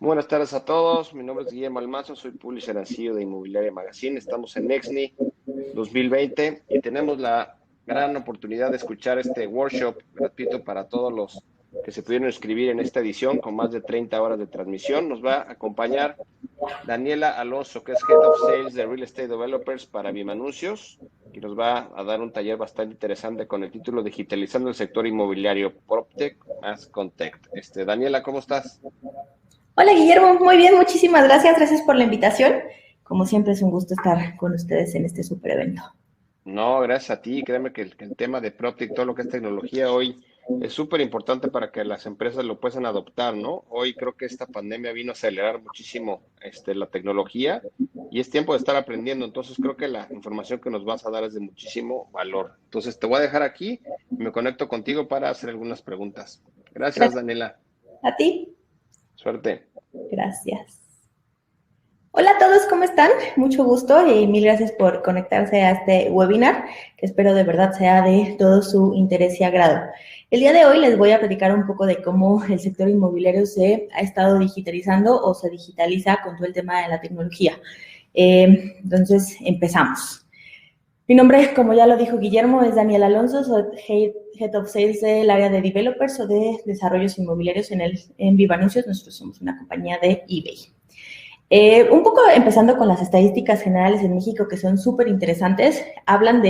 Buenas tardes a todos, mi nombre es Guillermo Almazo, soy Publisher and CEO de Inmobiliaria Magazine, estamos en Exni 2020 y tenemos la gran oportunidad de escuchar este workshop gratuito para todos los que se pudieron inscribir en esta edición con más de 30 horas de transmisión. Nos va a acompañar Daniela Alonso, que es Head of Sales de Real Estate Developers para Vimanuncios, y nos va a dar un taller bastante interesante con el título Digitalizando el sector inmobiliario, PropTech más Contect. Daniela, ¿cómo estás? Hola Guillermo, muy bien, muchísimas gracias, gracias por la invitación. Como siempre es un gusto estar con ustedes en este super evento. No, gracias a ti. Créeme que el tema de PropTech, todo lo que es tecnología hoy, es súper importante para que las empresas lo puedan adoptar, ¿no? Hoy creo que esta pandemia vino a acelerar muchísimo la tecnología y es tiempo de estar aprendiendo. Entonces creo que la información que nos vas a dar es de muchísimo valor. Entonces te voy a dejar aquí y me conecto contigo para hacer algunas preguntas. Gracias, Gracias Daniela. a ti, Suerte. gracias. Hola a todos, ¿cómo están? Mucho gusto y mil gracias por conectarse a este webinar, que espero de verdad sea de todo su interés y agrado. El día de hoy les voy a platicar un poco de cómo el sector inmobiliario se ha estado digitalizando o se digitaliza con todo el tema de la tecnología. Entonces, empezamos. Mi nombre, como ya lo dijo Guillermo, es Daniel Alonso, soy Head of Sales del área de Developers o de Desarrollos Inmobiliarios en Vivanuncios. Nosotros somos una compañía de eBay. Un poco empezando con las estadísticas generales en México, que son súper interesantes, hablan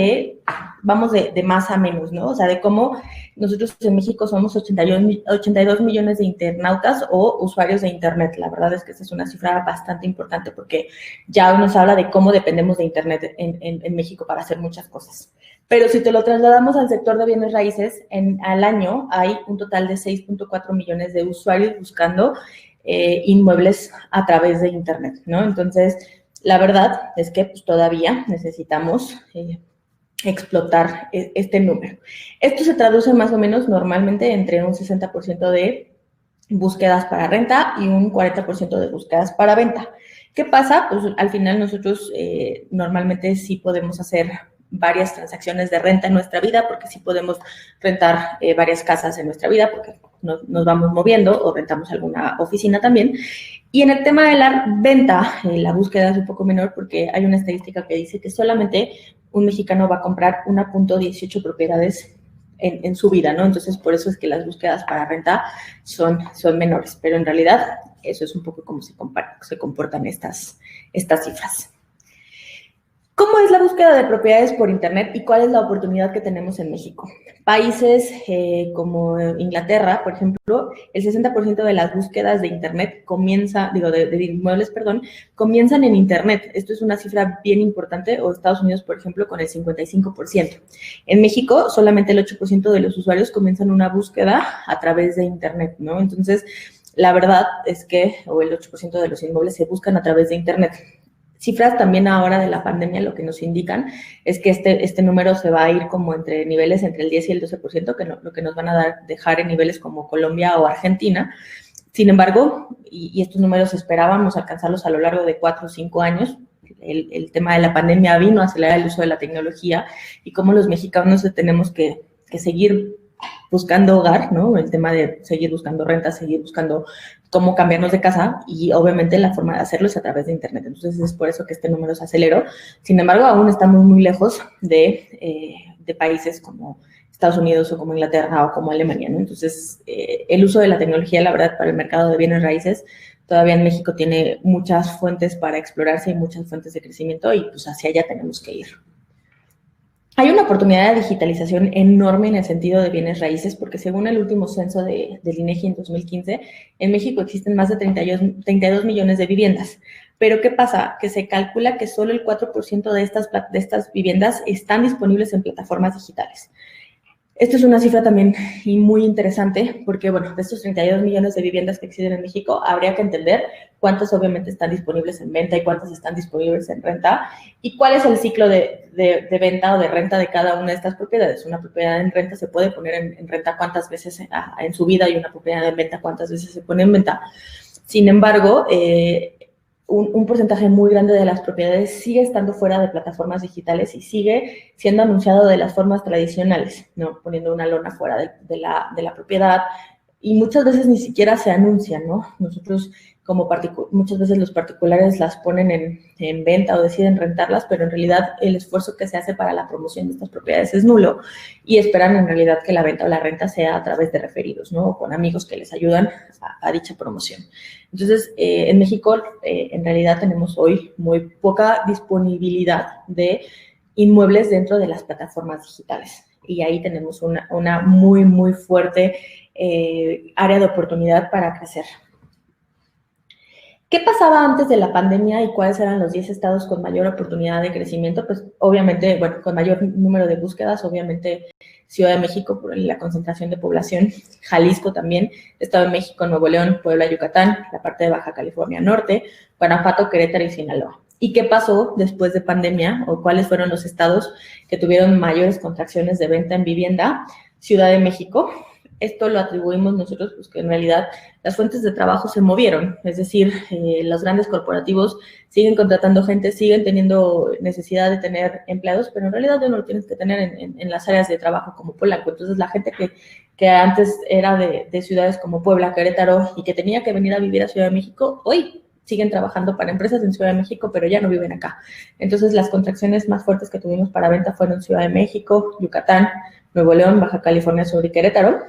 vamos de más a menos, ¿no? O sea, de cómo nosotros en México somos 82 millones de internautas o usuarios de Internet. La verdad es que esa es una cifra bastante importante porque ya nos habla de cómo dependemos de Internet en México para hacer muchas cosas. Pero si te lo trasladamos al sector de bienes raíces, al año hay un total de 6.4 millones de usuarios buscando inmuebles a través de Internet, ¿no? Entonces, la verdad es que pues, todavía necesitamos explotar este número. Esto se traduce más o menos normalmente entre un 60% de búsquedas para renta y un 40% de búsquedas para venta. ¿Qué pasa? Pues al final nosotros normalmente sí podemos hacer varias transacciones de renta en nuestra vida, porque sí podemos rentar varias casas en nuestra vida, porque nos vamos moviendo o rentamos alguna oficina también. Y en el tema de la venta, la búsqueda es un poco menor porque hay una estadística que dice que solamente un mexicano va a comprar 1.18 propiedades en su vida, ¿no? Entonces, por eso es que las búsquedas para renta son menores, pero en realidad eso es un poco como se comportan estas cifras. ¿Cómo es la búsqueda de propiedades por Internet y cuál es la oportunidad que tenemos en México? Países como Inglaterra, por ejemplo, el 60% de las búsquedas de Internet de inmuebles, comienzan en Internet. Esto es una cifra bien importante, o Estados Unidos, por ejemplo, con el 55%. En México, solamente el 8% de los usuarios comienzan una búsqueda a través de Internet, ¿no? Entonces, la verdad es que, o el 8% de los inmuebles se buscan a través de Internet. Cifras también ahora de la pandemia lo que nos indican es que este número se va a ir como entre niveles entre el 10 y el 12%, lo que nos van a dejar en niveles como Colombia o Argentina. Sin embargo, y estos números esperábamos alcanzarlos a lo largo de 4 o 5 años, el tema de la pandemia vino a acelerar el uso de la tecnología y cómo los mexicanos tenemos que seguir buscando hogar, ¿no? El tema de seguir buscando renta, seguir buscando cómo cambiarnos de casa y obviamente la forma de hacerlo es a través de Internet. Entonces es por eso que este número se aceleró. Sin embargo, aún estamos muy lejos de países como Estados Unidos o como Inglaterra o como Alemania, ¿no? Entonces, el uso de la tecnología, la verdad, para el mercado de bienes raíces, todavía en México tiene muchas fuentes para explorarse y muchas fuentes de crecimiento y pues hacia allá tenemos que ir. Hay una oportunidad de digitalización enorme en el sentido de bienes raíces, porque según el último censo del INEGI en 2015, en México existen más de 32 millones de viviendas. Pero ¿qué pasa? Que se calcula que solo el 4% de estas viviendas están disponibles en plataformas digitales. Esto es una cifra también muy interesante porque, bueno, de estos 32 millones de viviendas que existen en México, habría que entender cuántas obviamente están disponibles en venta y cuántas están disponibles en renta y cuál es el ciclo de venta o de renta de cada una de estas propiedades. Una propiedad en renta se puede poner en renta cuántas veces en su vida y una propiedad en venta cuántas veces se pone en venta. Sin embargo, un porcentaje muy grande de las propiedades sigue estando fuera de plataformas digitales y sigue siendo anunciado de las formas tradicionales, ¿no? Poniendo una lona fuera de la propiedad y muchas veces ni siquiera se anuncia, ¿no? Nosotros muchas veces los particulares las ponen en venta o deciden rentarlas, pero en realidad el esfuerzo que se hace para la promoción de estas propiedades es nulo y esperan en realidad que la venta o la renta sea a través de referidos, ¿no? O con amigos que les ayudan a dicha promoción. Entonces, en México, en realidad tenemos hoy muy poca disponibilidad de inmuebles dentro de las plataformas digitales. Y ahí tenemos una muy, muy fuerte área de oportunidad para crecer. ¿Qué pasaba antes de la pandemia y cuáles eran los 10 estados con mayor oportunidad de crecimiento? Pues obviamente, bueno, con mayor número de búsquedas, obviamente Ciudad de México por la concentración de población, Jalisco también, Estado de México, Nuevo León, Puebla, Yucatán, la parte de Baja California Norte, Guanajuato, Querétaro y Sinaloa. ¿Y qué pasó después de pandemia o cuáles fueron los estados que tuvieron mayores contracciones de venta en vivienda? Ciudad de México. Esto lo atribuimos nosotros, pues que en realidad las fuentes de trabajo se movieron, es decir, los grandes corporativos siguen contratando gente, siguen teniendo necesidad de tener empleados, pero en realidad no lo tienes que tener en las áreas de trabajo como Polanco. Entonces, la gente que antes era de ciudades como Puebla, Querétaro y que tenía que venir a vivir a Ciudad de México, hoy siguen trabajando para empresas en Ciudad de México, pero ya no viven acá. Entonces, las contracciones más fuertes que tuvimos para venta fueron Ciudad de México, Yucatán, Nuevo León, Baja California Sur y Querétaro.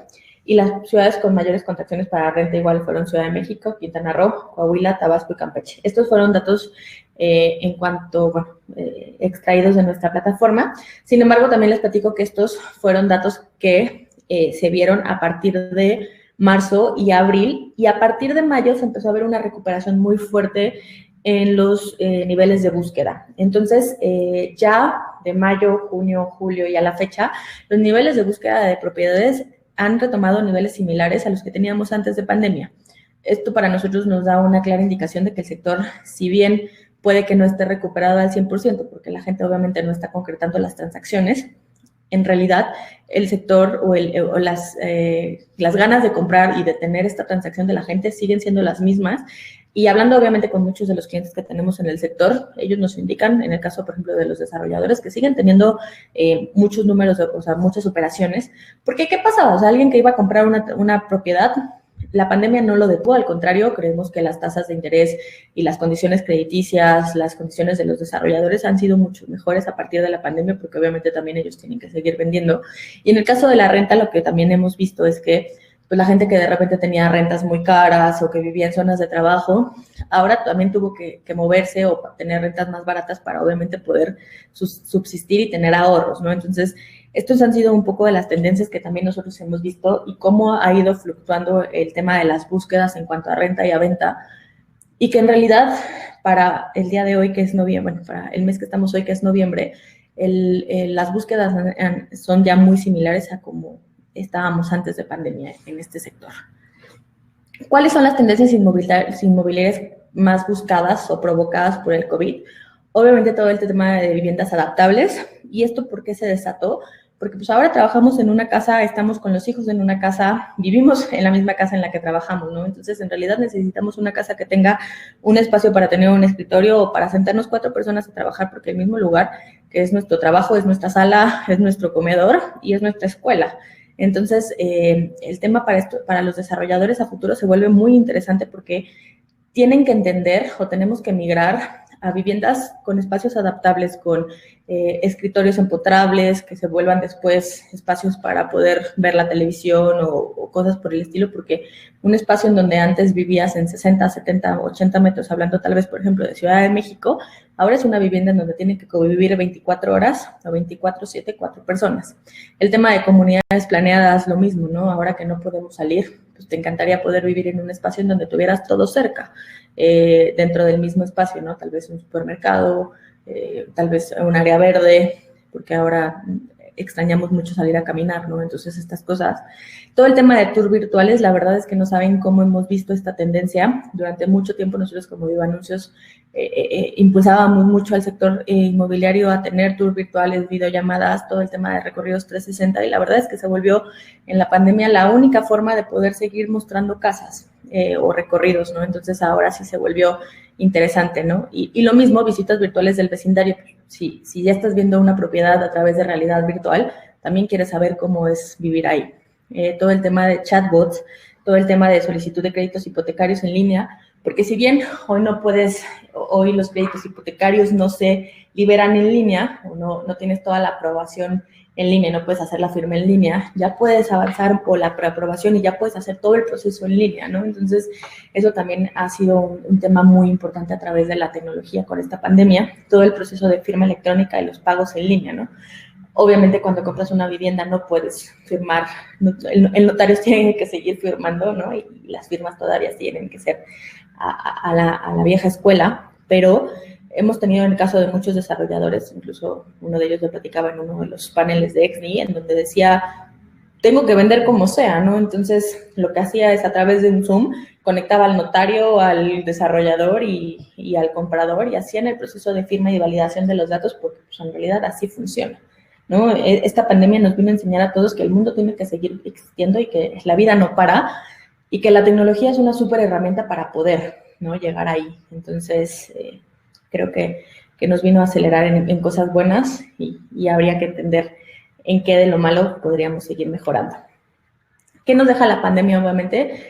Y las ciudades con mayores contracciones para renta igual fueron Ciudad de México, Quintana Roo, Coahuila, Tabasco y Campeche. Estos fueron datos en cuanto, bueno, extraídos de nuestra plataforma. Sin embargo, también les platico que estos fueron datos que se vieron a partir de marzo y abril, y a partir de mayo se empezó a ver una recuperación muy fuerte en los niveles de búsqueda. Entonces, ya de mayo, junio, julio y a la fecha, los niveles de búsqueda de propiedades han retomado niveles similares a los que teníamos antes de pandemia. Esto para nosotros nos da una clara indicación de que el sector, si bien puede que no esté recuperado al 100%, porque la gente obviamente no está concretando las transacciones, en realidad el sector o las ganas de comprar y de tener esta transacción de la gente siguen siendo las mismas. Y hablando obviamente con muchos de los clientes que tenemos en el sector, ellos nos indican, en el caso, por ejemplo, de los desarrolladores, que siguen teniendo muchos números, o sea, muchas operaciones. Porque, ¿qué pasaba? O sea, alguien que iba a comprar una propiedad, la pandemia no lo detuvo, al contrario, creemos que las tasas de interés y las condiciones crediticias, las condiciones de los desarrolladores han sido mucho mejores a partir de la pandemia, porque obviamente también ellos tienen que seguir vendiendo. Y en el caso de la renta, lo que también hemos visto es que pues la gente que de repente tenía rentas muy caras o que vivía en zonas de trabajo, ahora también tuvo que moverse o tener rentas más baratas para obviamente poder subsistir y tener ahorros, ¿no? Entonces, estos han sido un poco de las tendencias que también nosotros hemos visto y cómo ha ido fluctuando el tema de las búsquedas en cuanto a renta y a venta, y que en realidad para el día de hoy, que es noviembre, bueno, para el mes que estamos hoy, que es noviembre, las búsquedas son ya muy similares a como estábamos antes de pandemia en este sector. ¿Cuáles son las tendencias inmobiliarias más buscadas o provocadas por el COVID? Obviamente todo el tema de viviendas adaptables. ¿Y esto por qué se desató? Porque pues ahora trabajamos en una casa, estamos con los hijos en una casa, vivimos en la misma casa en la que trabajamos, ¿no? Entonces, en realidad necesitamos una casa que tenga un espacio para tener un escritorio o para sentarnos 4 personas a trabajar, porque el mismo lugar que es nuestro trabajo, es nuestra sala, es nuestro comedor y es nuestra escuela. Entonces, el tema para los desarrolladores a futuro se vuelve muy interesante porque tienen que entender o tenemos que migrar a viviendas con espacios adaptables, con escritorios empotrables, que se vuelvan después espacios para poder ver la televisión o cosas por el estilo, porque un espacio en donde antes vivías en 60, 70, 80 metros, hablando tal vez, por ejemplo, de Ciudad de México, ahora es una vivienda en donde tienen que convivir 24 horas o 24/7 4 personas. El tema de comunidades planeadas, lo mismo, ¿no? Ahora que no podemos salir, pues te encantaría poder vivir en un espacio en donde tuvieras todo cerca, dentro del mismo espacio, ¿no? Tal vez un supermercado, tal vez un área verde, porque ahora extrañamos mucho salir a caminar, ¿no? Entonces, estas cosas. Todo el tema de tours virtuales, la verdad es que no saben cómo hemos visto esta tendencia. Durante mucho tiempo nosotros como Viva Anuncios impulsábamos mucho al sector inmobiliario a tener tours virtuales, videollamadas, todo el tema de recorridos 360, y la verdad es que se volvió en la pandemia la única forma de poder seguir mostrando casas o recorridos, ¿no? Entonces, ahora sí se volvió interesante, ¿no? Y lo mismo, visitas virtuales del vecindario. Si ya estás viendo una propiedad a través de realidad virtual, también quieres saber cómo es vivir ahí. Todo el tema de chatbots, todo el tema de solicitud de créditos hipotecarios en línea, Porque si bien hoy los créditos hipotecarios no se liberan en línea, o no tienes toda la aprobación en línea, no puedes hacer la firma en línea, ya puedes avanzar por la preaprobación y ya puedes hacer todo el proceso en línea, ¿no? Entonces, eso también ha sido un tema muy importante a través de la tecnología con esta pandemia, todo el proceso de firma electrónica y los pagos en línea, ¿no? Obviamente, cuando compras una vivienda no puedes firmar, el notario tiene que seguir firmando, ¿no? Y las firmas todavía tienen que ser a la vieja escuela, pero hemos tenido en el caso de muchos desarrolladores, incluso uno de ellos lo platicaba en uno de los paneles de Exni, en donde decía, tengo que vender como sea, ¿no? Entonces, lo que hacía es a través de un Zoom, conectaba al notario, al desarrollador y al comprador y hacían el proceso de firma y validación de los datos porque pues, en realidad así funciona, ¿no? Esta pandemia nos vino a enseñar a todos que el mundo tiene que seguir existiendo y que la vida no para y que la tecnología es una súper herramienta para poder, ¿no? Llegar ahí. Entonces, creo que nos vino a acelerar en cosas buenas y habría que entender en qué de lo malo podríamos seguir mejorando. ¿Qué nos deja la pandemia, obviamente?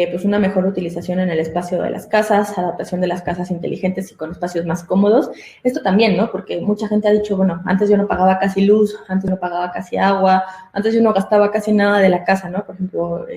Pues una mejor utilización en el espacio de las casas, adaptación de las casas inteligentes y con espacios más cómodos. Esto también, ¿no? Porque mucha gente ha dicho, bueno, antes yo no pagaba casi luz, antes no pagaba casi agua, antes yo no gastaba casi nada de la casa, ¿no? Por ejemplo,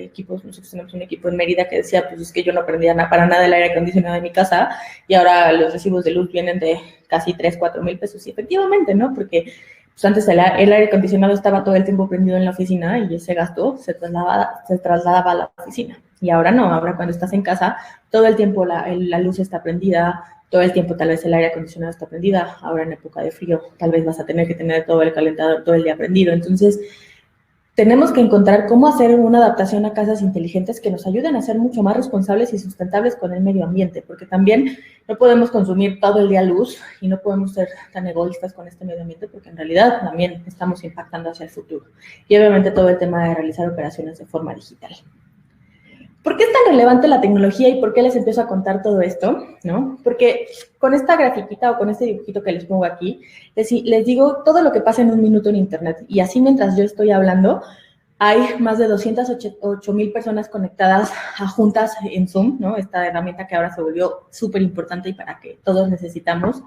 nosotros tenemos un equipo en Mérida que decía, pues es que yo no prendía para nada el aire acondicionado de mi casa y ahora los recibos de luz vienen de casi 3-4 mil pesos. Y efectivamente, ¿no? Porque pues antes el aire acondicionado estaba todo el tiempo prendido en la oficina y ese gasto se trasladaba a la oficina. Y ahora no, ahora cuando estás en casa, todo el tiempo la luz está prendida, todo el tiempo tal vez el aire acondicionado está prendida, ahora en época de frío tal vez vas a tener que tener todo el calentador todo el día prendido. Entonces, tenemos que encontrar cómo hacer una adaptación a casas inteligentes que nos ayuden a ser mucho más responsables y sustentables con el medio ambiente, porque también no podemos consumir todo el día luz y no podemos ser tan egoístas con este medio ambiente, porque en realidad también estamos impactando hacia el futuro. Y obviamente todo el tema de realizar operaciones de forma digital. ¿Por qué es tan relevante la tecnología y por qué les empiezo a contar todo esto? ¿No? Porque con esta grafiquita o con este dibujito que les pongo aquí, les digo todo lo que pasa en un minuto en Internet. Y así mientras yo estoy hablando, hay más de 208,000 personas conectadas a juntas en Zoom, ¿no? Esta herramienta que ahora se volvió súper importante y para que todos necesitamos,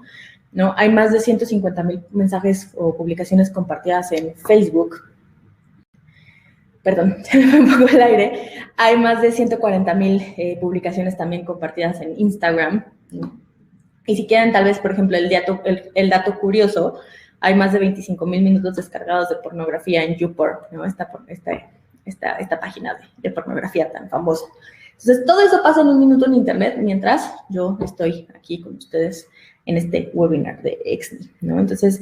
¿no? Hay más de 150,000 mensajes o publicaciones compartidas en Facebook. Perdón, se me fue un poco el aire. Hay más de 140,000 publicaciones también compartidas en Instagram. Y si quieren, tal vez, por ejemplo, el dato curioso, hay más de 25,000 minutos descargados de pornografía en YouPorn, ¿no? Esta página de pornografía tan famosa. Entonces, todo eso pasa en un minuto en Internet mientras yo estoy aquí con ustedes en este webinar de Exni, ¿no? Entonces,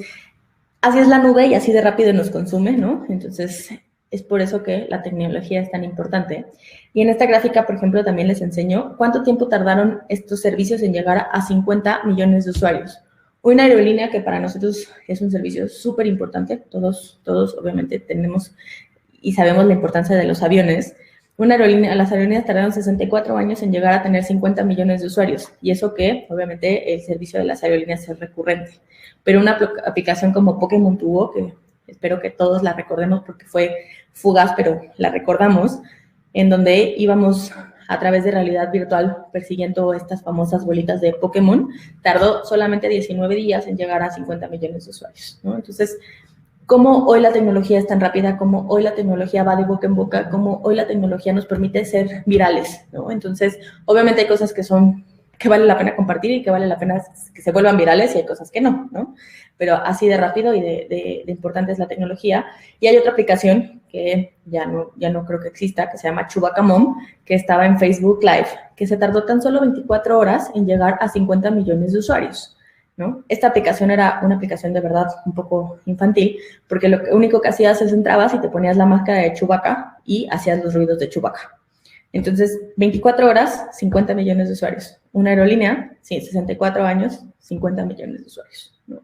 así es la nube y así de rápido nos consume, ¿no? Entonces, es por eso que la tecnología es tan importante. Y en esta gráfica, por ejemplo, también les enseño cuánto tiempo tardaron estos servicios en llegar a 50 millones de usuarios. Una aerolínea que para nosotros es un servicio súper importante, todos obviamente tenemos y sabemos la importancia de los aviones. Las aerolíneas tardaron 64 años en llegar a tener 50 millones de usuarios. Y eso que, obviamente, el servicio de las aerolíneas es recurrente. Pero una aplicación como Pokémon Tubo, que espero que todos la recordemos porque fue fugaz, pero la recordamos, en donde íbamos a través de realidad virtual persiguiendo estas famosas bolitas de Pokémon, tardó solamente 19 días en llegar a 50 millones de usuarios, ¿no? Entonces, cómo hoy la tecnología es tan rápida, cómo hoy la tecnología va de boca en boca, cómo hoy la tecnología nos permite ser virales, ¿no? Entonces, obviamente hay cosas que vale la pena compartir y que vale la pena que se vuelvan virales y hay cosas que no, ¿no? Pero así de rápido y de importante es la tecnología. Y hay otra aplicación que ya no creo que exista, que se llama Chewbacca Mom, que estaba en Facebook Live, que se tardó tan solo 24 horas en llegar a 50 millones de usuarios, ¿no? Esta aplicación era una aplicación de verdad un poco infantil, porque lo único que hacías es entrabas y te ponías la máscara de Chewbacca y hacías los ruidos de Chewbacca. Entonces, 24 horas, 50 millones de usuarios. Una aerolínea, sí, 64 años, 50 millones de usuarios, ¿no?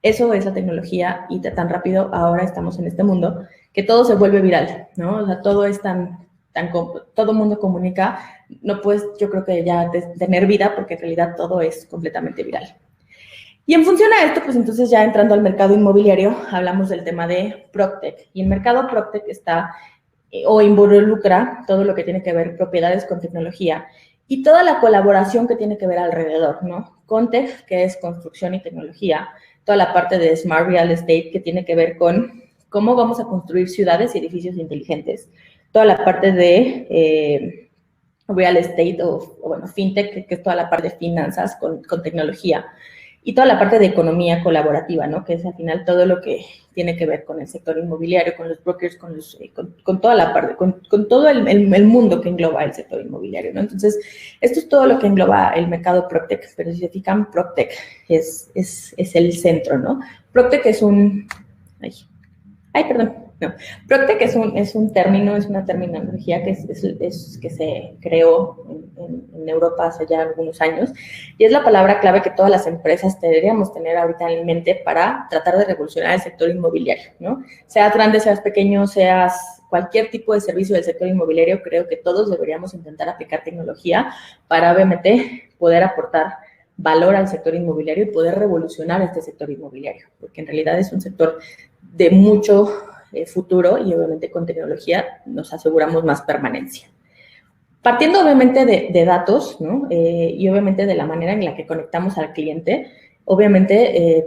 Eso es la tecnología y tan rápido ahora estamos en este mundo que todo se vuelve viral, ¿no? O sea, todo es todo el mundo comunica, no puedes, yo creo que ya tener vida porque en realidad todo es completamente viral. Y en función a esto, pues entonces ya entrando al mercado inmobiliario, hablamos del tema de PropTech. Y el mercado PropTech está o involucra todo lo que tiene que ver propiedades con tecnología. y toda la colaboración que tiene que ver alrededor, ¿no? Contech, que es construcción y tecnología, toda la parte de Smart Real Estate, que tiene que ver con cómo vamos a construir ciudades y edificios inteligentes, toda la parte de Real Estate bueno, FinTech, que es toda la parte de finanzas con tecnología, y toda la parte de economía colaborativa, ¿no? Que es al final todo lo que tiene que ver con el sector inmobiliario, con los brokers, con toda la parte, con todo el mundo que engloba el sector inmobiliario, ¿no? Entonces, esto es todo lo que engloba el mercado PropTech, pero si se fijan, PropTech es el centro, ¿no? PropTech es un... perdón. No. PropTech es un término, es una terminología que se creó en Europa hace ya algunos años y es la palabra clave que todas las empresas deberíamos tener ahorita en mente para tratar de revolucionar el sector inmobiliario, ¿no? Seas grande, seas pequeño, seas cualquier tipo de servicio del sector inmobiliario, creo que todos deberíamos intentar aplicar tecnología para obviamente poder aportar valor al sector inmobiliario y poder revolucionar este sector inmobiliario, porque en realidad es un sector de mucho futuro y obviamente con tecnología nos aseguramos más permanencia. Partiendo obviamente de datos, ¿no? Y obviamente de la manera en la que conectamos al cliente, obviamente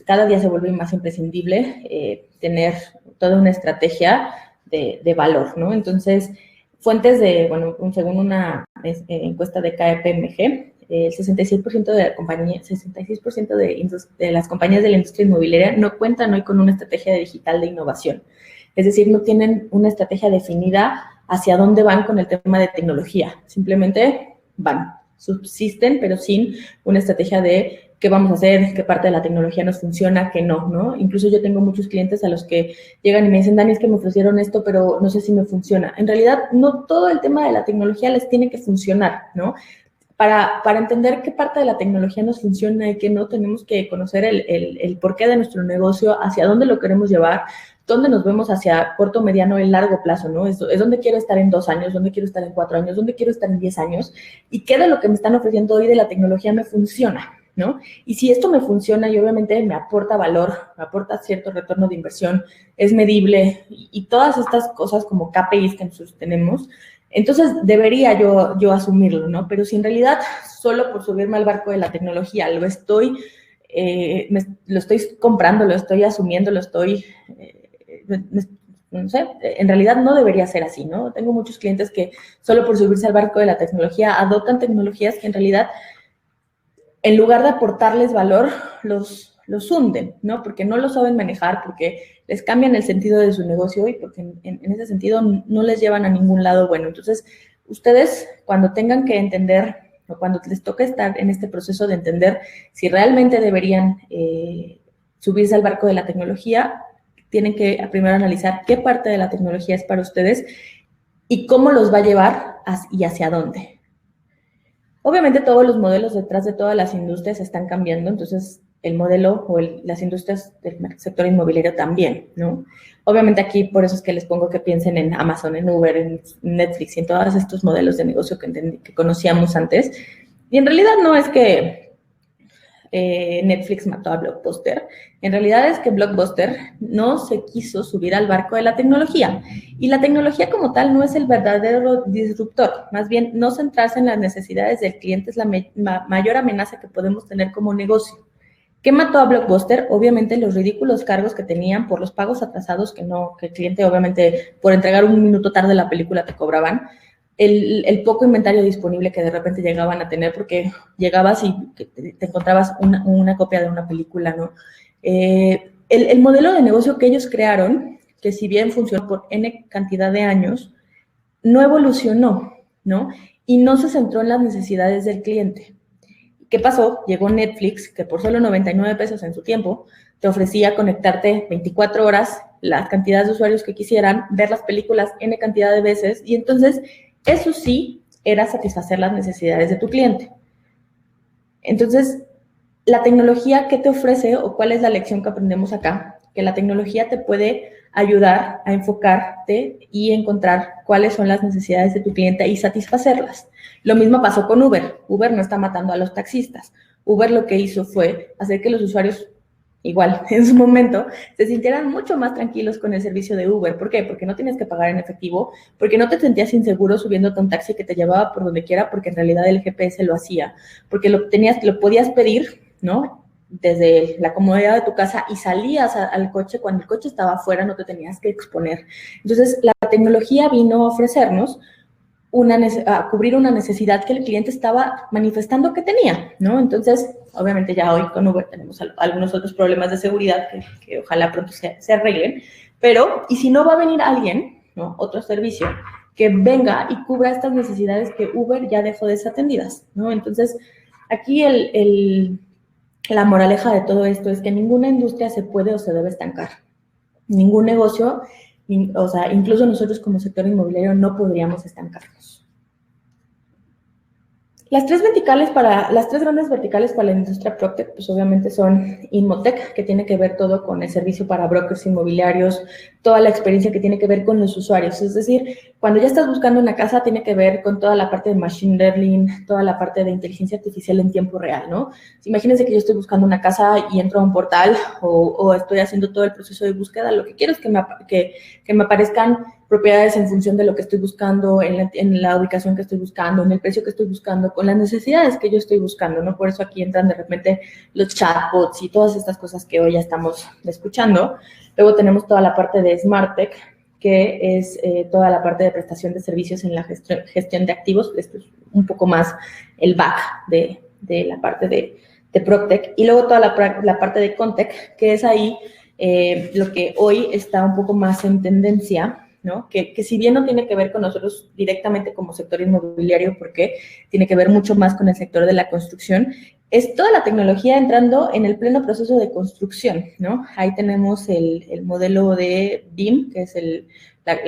cada día se vuelve más imprescindible tener toda una estrategia de valor, ¿no? Entonces, fuentes según una encuesta de KPMG, el 66% de las compañías de la industria inmobiliaria no cuentan hoy con una estrategia digital de innovación. Es decir, no tienen una estrategia definida hacia dónde van con el tema de tecnología. Simplemente van, subsisten, pero sin una estrategia de qué vamos a hacer, qué parte de la tecnología nos funciona, qué no, ¿no? Incluso yo tengo muchos clientes a los que llegan y me dicen, Dani, es que me ofrecieron esto, pero no sé si me funciona. En realidad, no todo el tema de la tecnología les tiene que funcionar, ¿no? Para entender qué parte de la tecnología nos funciona y qué no, tenemos que conocer el porqué de nuestro negocio, hacia dónde lo queremos llevar, dónde nos vemos hacia corto, mediano y largo plazo, ¿no? Es dónde quiero estar en 2 años, dónde quiero estar en 4 años, dónde quiero estar en 10 años y qué de lo que me están ofreciendo hoy de la tecnología me funciona, ¿no? Y si esto me funciona y obviamente me aporta valor, me aporta cierto retorno de inversión, es medible y todas estas cosas como KPIs que nosotros tenemos, entonces debería yo asumirlo, ¿no? Pero si en realidad solo por subirme al barco de la tecnología lo estoy comprando, lo estoy asumiendo, no sé, en realidad no debería ser así, ¿no? Tengo muchos clientes que solo por subirse al barco de la tecnología adoptan tecnologías que en realidad, en lugar de aportarles valor, los hunden, ¿no? Porque no lo saben manejar, porque les cambian el sentido de su negocio y porque en ese sentido no les llevan a ningún lado bueno. Entonces, ustedes cuando tengan que entender o cuando les toque estar en este proceso de entender si realmente deberían subirse al barco de la tecnología, tienen que primero analizar qué parte de la tecnología es para ustedes y cómo los va a llevar y hacia dónde. Obviamente todos los modelos detrás de todas las industrias están cambiando, entonces el modelo o las industrias del sector inmobiliario también, ¿no? Obviamente aquí por eso es que les pongo que piensen en Amazon, en Uber, en Netflix y en todos estos modelos de negocio que conocíamos antes. Y en realidad no es que Netflix mató a Blockbuster. En realidad es que Blockbuster no se quiso subir al barco de la tecnología. Y la tecnología como tal no es el verdadero disruptor. Más bien, no centrarse en las necesidades del cliente es la mayor amenaza que podemos tener como negocio. ¿Qué mató a Blockbuster? Obviamente los ridículos cargos que tenían por los pagos atrasados que el cliente obviamente por entregar 1 minuto tarde la película te cobraban. El poco inventario disponible que de repente llegaban a tener porque llegabas y te encontrabas una copia de una película, ¿no? El modelo de negocio que ellos crearon, que si bien funcionó por N cantidad de años, no evolucionó, ¿no? Y no se centró en las necesidades del cliente. ¿Qué pasó? Llegó Netflix, que por solo 99 pesos en su tiempo, te ofrecía conectarte 24 horas, las cantidades de usuarios que quisieran, ver las películas N cantidad de veces, y entonces eso sí era satisfacer las necesidades de tu cliente. Entonces, la tecnología, ¿qué te ofrece o cuál es la lección que aprendemos acá? Que la tecnología te puede ayudar a enfocarte y encontrar cuáles son las necesidades de tu cliente y satisfacerlas. Lo mismo pasó con Uber. Uber no está matando a los taxistas. Uber lo que hizo fue hacer que los usuarios igual, en su momento, se sintieran mucho más tranquilos con el servicio de Uber. ¿Por qué? Porque no tienes que pagar en efectivo, porque no te sentías inseguro subiéndote a un taxi que te llevaba por donde quiera, porque en realidad el GPS lo hacía, porque lo podías pedir, ¿no? Desde la comodidad de tu casa y salías al coche cuando el coche estaba afuera, no te tenías que exponer. Entonces, la tecnología vino a ofrecernos a cubrir una necesidad que el cliente estaba manifestando que tenía, ¿no? Entonces, obviamente ya hoy con Uber tenemos algunos otros problemas de seguridad que ojalá pronto se arreglen, pero, ¿y si no va a venir alguien, ¿no? Otro servicio, que venga y cubra estas necesidades que Uber ya dejó desatendidas, ¿no? Entonces, aquí la moraleja de todo esto es que ninguna industria se puede o se debe estancar. Ningún negocio, o sea, incluso nosotros como sector inmobiliario no podríamos estancarnos. Las tres grandes verticales para la industria PropTech, pues obviamente son Inmotech, que tiene que ver todo con el servicio para brokers inmobiliarios, toda la experiencia que tiene que ver con los usuarios. Es decir, cuando ya estás buscando una casa, tiene que ver con toda la parte de Machine Learning, toda la parte de inteligencia artificial en tiempo real, ¿no? Imagínense que yo estoy buscando una casa y entro a un portal o estoy haciendo todo el proceso de búsqueda. Lo que quiero es que me aparezcan propiedades en función de lo que estoy buscando, en la ubicación que estoy buscando, en el precio que estoy buscando, con las necesidades que yo estoy buscando, ¿no? Por eso aquí entran de repente los chatbots y todas estas cosas que hoy ya estamos escuchando. Luego tenemos toda la parte de SmartTech, que es toda la parte de prestación de servicios en la gestión de activos. Esto es un poco más el back de la parte de PropTech. Y luego toda la parte de Contech, que es ahí lo que hoy está un poco más en tendencia, ¿no? Que si bien no tiene que ver con nosotros directamente como sector inmobiliario, porque tiene que ver mucho más con el sector de la construcción, es toda la tecnología entrando en el pleno proceso de construcción, ¿no? Ahí tenemos el modelo de BIM, que es el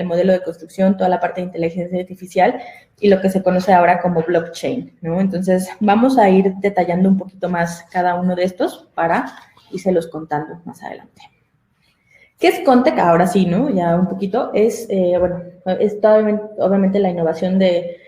modelo de construcción, toda la parte de inteligencia artificial y lo que se conoce ahora como blockchain, ¿no? Entonces, vamos a ir detallando un poquito más cada uno de estos para irselos contando más adelante. ¿Qué es Contech? Ahora sí, ¿no? Ya un poquito. Es obviamente la innovación de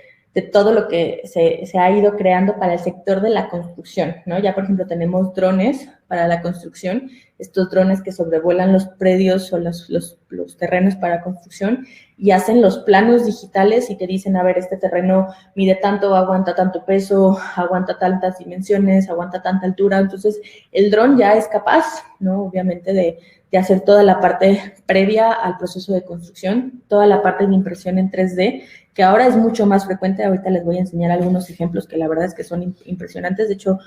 todo lo que se ha ido creando para el sector de la construcción, ¿no? Ya, por ejemplo, tenemos drones para la construcción, estos drones que sobrevuelan los predios o los terrenos para construcción y hacen los planos digitales y te dicen, a ver, este terreno mide tanto, aguanta tanto peso, aguanta tantas dimensiones, aguanta tanta altura. Entonces, el dron ya es capaz, ¿no? Obviamente de hacer toda la parte previa al proceso de construcción, toda la parte de impresión en 3D, que ahora es mucho más frecuente. Ahorita les voy a enseñar algunos ejemplos que la verdad es que son impresionantes. De hecho,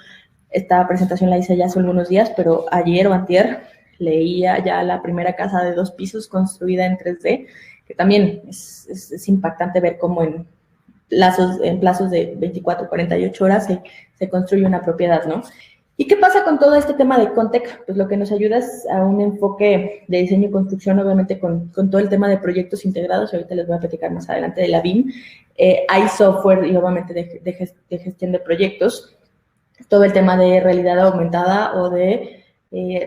esta presentación la hice ya hace algunos días, pero ayer o antier leía ya la primera casa de 2 pisos construida en 3D, que también es impactante ver cómo en plazos de 24, 48 horas se construye una propiedad, ¿no? ¿Y qué pasa con todo este tema de Contech? Pues lo que nos ayuda es a un enfoque de diseño y construcción, obviamente con todo el tema de proyectos integrados. Ahorita les voy a platicar más adelante de la BIM. Hay software y obviamente de gestión de proyectos. Todo el tema de realidad aumentada o de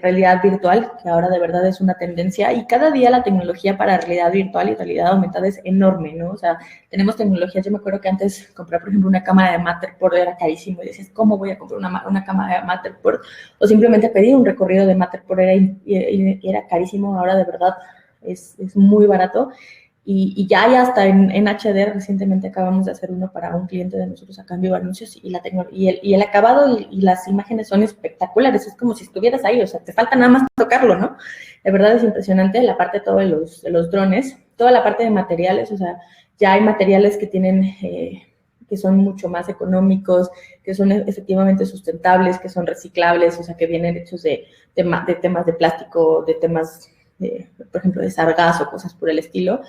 realidad virtual, que ahora de verdad es una tendencia, y cada día la tecnología para realidad virtual y realidad aumentada es enorme, ¿no? O sea, tenemos tecnologías. Yo me acuerdo que antes comprar, por ejemplo, una cámara de Matterport era carísimo, y decías, ¿cómo voy a comprar una cámara de Matterport? O simplemente pedir un recorrido de Matterport era carísimo. Ahora de verdad es muy barato. Y ya hay hasta en HD. Recientemente acabamos de hacer uno para un cliente de nosotros acá en Vivo Anuncios, y el acabado y las imágenes son espectaculares. Es como si estuvieras ahí, o sea, te falta nada más tocarlo, ¿no? De verdad es impresionante la parte todo de los drones, toda la parte de materiales. O sea, ya hay materiales que tienen, que son mucho más económicos, que son efectivamente sustentables, que son reciclables, o sea, que vienen hechos de temas de plástico, de temas, por ejemplo, de sargazo, cosas por el estilo.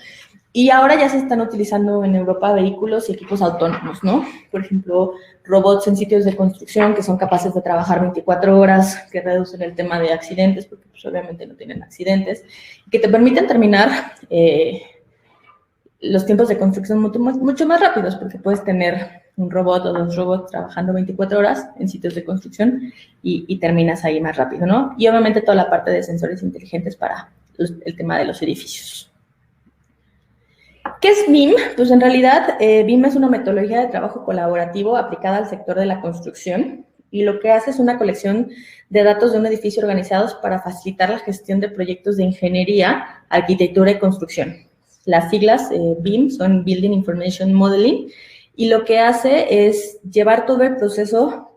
Y ahora ya se están utilizando en Europa vehículos y equipos autónomos, ¿no? Por ejemplo, robots en sitios de construcción que son capaces de trabajar 24 horas, que reducen el tema de accidentes, porque pues, obviamente no tienen accidentes, y que te permiten terminar los tiempos de construcción mucho más rápidos, porque puedes tener un robot o 2 robots trabajando 24 horas en sitios de construcción y terminas ahí más rápido, ¿no? Y obviamente toda la parte de sensores inteligentes para el tema de los edificios. ¿Qué es BIM? Pues en realidad BIM es una metodología de trabajo colaborativo aplicada al sector de la construcción, y lo que hace es una colección de datos de un edificio organizados para facilitar la gestión de proyectos de ingeniería, arquitectura y construcción. Las siglas BIM son Building Information Modeling, y lo que hace es llevar todo el proceso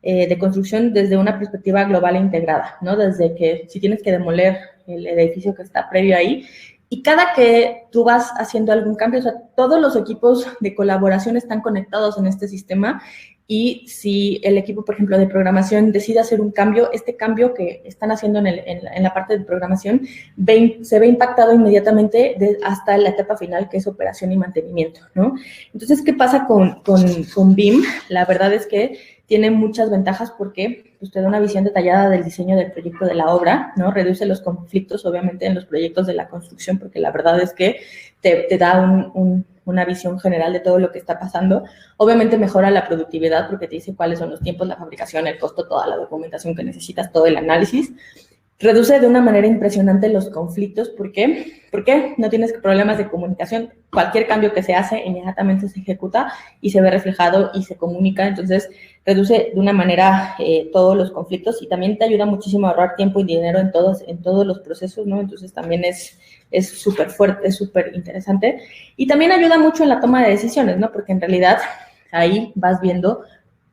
de construcción desde una perspectiva global e integrada, ¿no? Desde que si tienes que demoler el edificio que está previo ahí, y cada que tú vas haciendo algún cambio, o sea, todos los equipos de colaboración están conectados en este sistema, y si el equipo, por ejemplo, de programación decide hacer un cambio, este cambio que están haciendo en la parte de programación se ve impactado inmediatamente hasta la etapa final, que es operación y mantenimiento, ¿no? Entonces, ¿qué pasa con BIM? La verdad es que tiene muchas ventajas porque pues, te da una visión detallada del diseño del proyecto de la obra, ¿no? Reduce los conflictos, obviamente, en los proyectos de la construcción, porque la verdad es que te da una visión general de todo lo que está pasando. Obviamente mejora la productividad porque te dice cuáles son los tiempos, la fabricación, el costo, toda la documentación que necesitas, todo el análisis. Reduce de una manera impresionante los conflictos. ¿Por qué? Porque no tienes problemas de comunicación. Cualquier cambio que se hace inmediatamente se ejecuta y se ve reflejado y se comunica. Entonces, reduce de una manera todos los conflictos, y también te ayuda muchísimo a ahorrar tiempo y dinero en todos los procesos, ¿no? Entonces, también es súper fuerte, es súper interesante. Y también ayuda mucho en la toma de decisiones, ¿no? Porque en realidad ahí vas viendo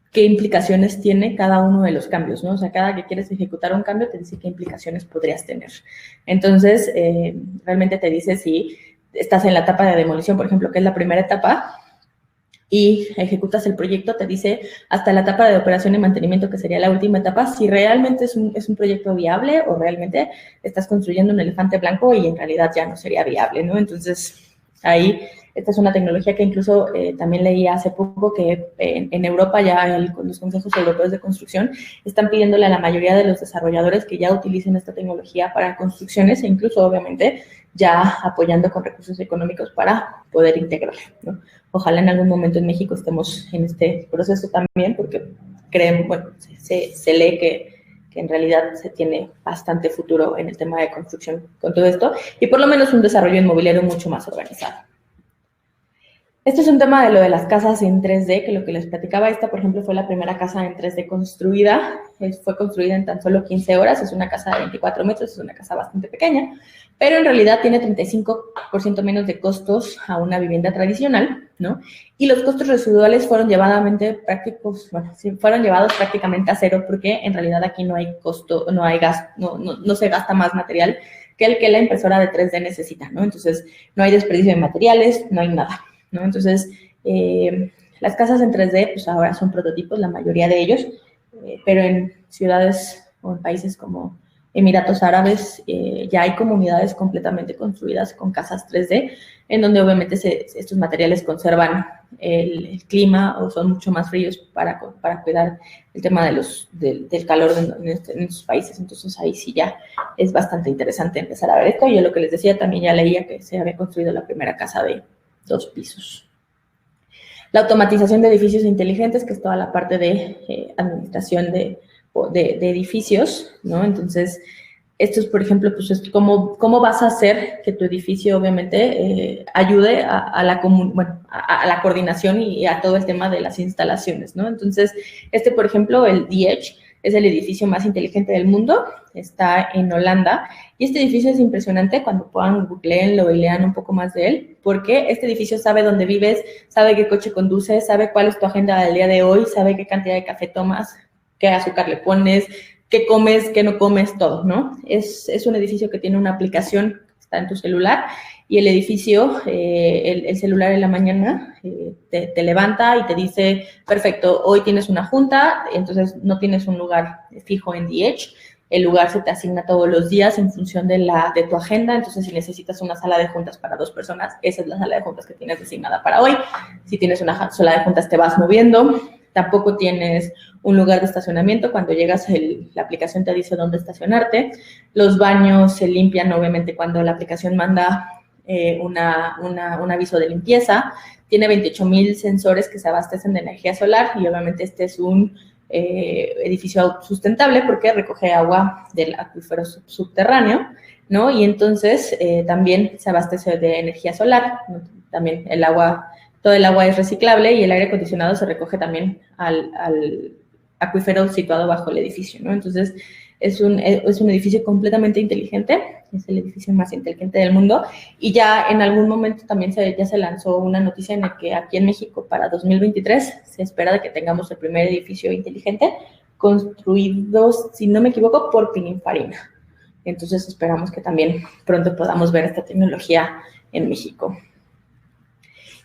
qué implicaciones tiene cada uno de los cambios, ¿no? O sea, cada que quieres ejecutar un cambio te dice qué implicaciones podrías tener. Entonces, realmente te dice si estás en la etapa de demolición, por ejemplo, que es la primera etapa, y ejecutas el proyecto, te dice hasta la etapa de operación y mantenimiento, que sería la última etapa, si realmente es un proyecto viable o realmente estás construyendo un elefante blanco y en realidad ya no sería viable, ¿no? Entonces, ahí, esta es una tecnología que incluso también leí hace poco que en Europa ya los consejos europeos de construcción están pidiéndole a la mayoría de los desarrolladores que ya utilicen esta tecnología para construcciones, e incluso, obviamente, ya apoyando con recursos económicos para poder integrarla, ¿no? Ojalá en algún momento en México estemos en este proceso también, porque se lee que en realidad se tiene bastante futuro en el tema de construcción con todo esto, y por lo menos un desarrollo inmobiliario mucho más organizado. Este es un tema de lo de las casas en 3D, que lo que les platicaba, esta, por ejemplo, fue la primera casa en 3D construida. Fue construida en tan solo 15 horas, es una casa de 24 metros, es una casa bastante pequeña, pero en realidad tiene 35% menos de costos a una vivienda tradicional, ¿no? Y los costos residuales fueron fueron llevados prácticamente a cero, porque en realidad aquí no hay costo, no hay gas, no se gasta más material que el que la impresora de 3D necesita, ¿no? Entonces, no hay desperdicio de materiales, no hay nada, ¿no? Entonces, las casas en 3D, pues ahora son prototipos, la mayoría de ellos, pero en ciudades o en países como Emiratos Árabes ya hay comunidades completamente construidas con casas 3D, en donde obviamente estos materiales conservan el clima o son mucho más fríos para cuidar el tema del calor en estos países. Entonces ahí sí ya es bastante interesante empezar a ver esto. Yo lo que les decía, también ya leía que se había construido la primera casa de 2 pisos. La automatización de edificios inteligentes, que es toda la parte de administración de edificios, ¿no? Entonces, esto es, por ejemplo, pues es cómo vas a hacer que tu edificio, obviamente, ayude a la coordinación y a todo el tema de las instalaciones, ¿no? Entonces, por ejemplo, el The Edge, es el edificio más inteligente del mundo, está en Holanda, y este edificio es impresionante. Cuando puedan googleenlo y lean un poco más de él, porque este edificio sabe dónde vives, sabe qué coche conduces, sabe cuál es tu agenda del día de hoy, sabe qué cantidad de café tomas, qué azúcar le pones, qué comes, qué no comes, todo, ¿no? Es un edificio que tiene una aplicación que está en tu celular, y el edificio, el celular en la mañana te levanta y te dice, perfecto, hoy tienes una junta, entonces no tienes un lugar fijo en The Edge, el lugar se te asigna todos los días en función de tu agenda. Entonces, si necesitas una sala de juntas para 2 personas, esa es la sala de juntas que tienes designada para hoy. Si tienes una sala de juntas, te vas moviendo. Tampoco tienes un lugar de estacionamiento. Cuando llegas, la aplicación te dice dónde estacionarte. Los baños se limpian, obviamente, cuando la aplicación manda un aviso de limpieza. Tiene 28,000 sensores que se abastecen de energía solar, y obviamente este es un edificio sustentable porque recoge agua del acuífero subterráneo, ¿no? Y entonces también se abastece de energía solar. También todo el agua es reciclable, y el aire acondicionado se recoge también al acuífero situado bajo el edificio, ¿no? Entonces, es un edificio completamente inteligente, es el edificio más inteligente del mundo, y ya en algún momento también ya se lanzó una noticia en la que aquí en México para 2023 se espera de que tengamos el primer edificio inteligente construido, si no me equivoco, por Pininfarina. Entonces esperamos que también pronto podamos ver esta tecnología en México.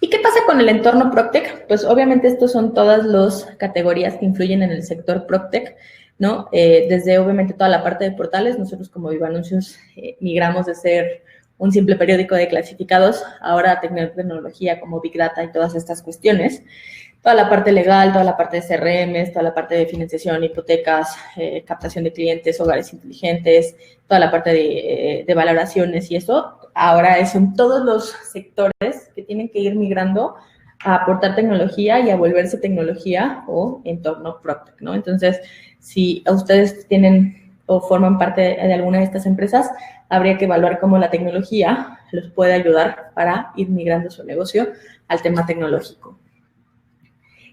¿Y qué pasa con el entorno PropTech? Pues obviamente estos son todas las categorías que influyen en el sector PropTech, ¿no? Desde obviamente toda la parte de portales, nosotros como Viva Anuncios migramos de ser un simple periódico de clasificados, ahora a tecnología como Big Data y todas estas cuestiones. Toda la parte legal, toda la parte de CRMs, toda la parte de financiación, hipotecas, captación de clientes, hogares inteligentes, toda la parte de valoraciones y eso, ahora son todos los sectores que tienen que ir migrando a aportar tecnología y a volverse tecnología o entorno PropTech, ¿no? Entonces, si ustedes tienen o forman parte de alguna de estas empresas, habría que evaluar cómo la tecnología los puede ayudar para ir migrando su negocio al tema tecnológico.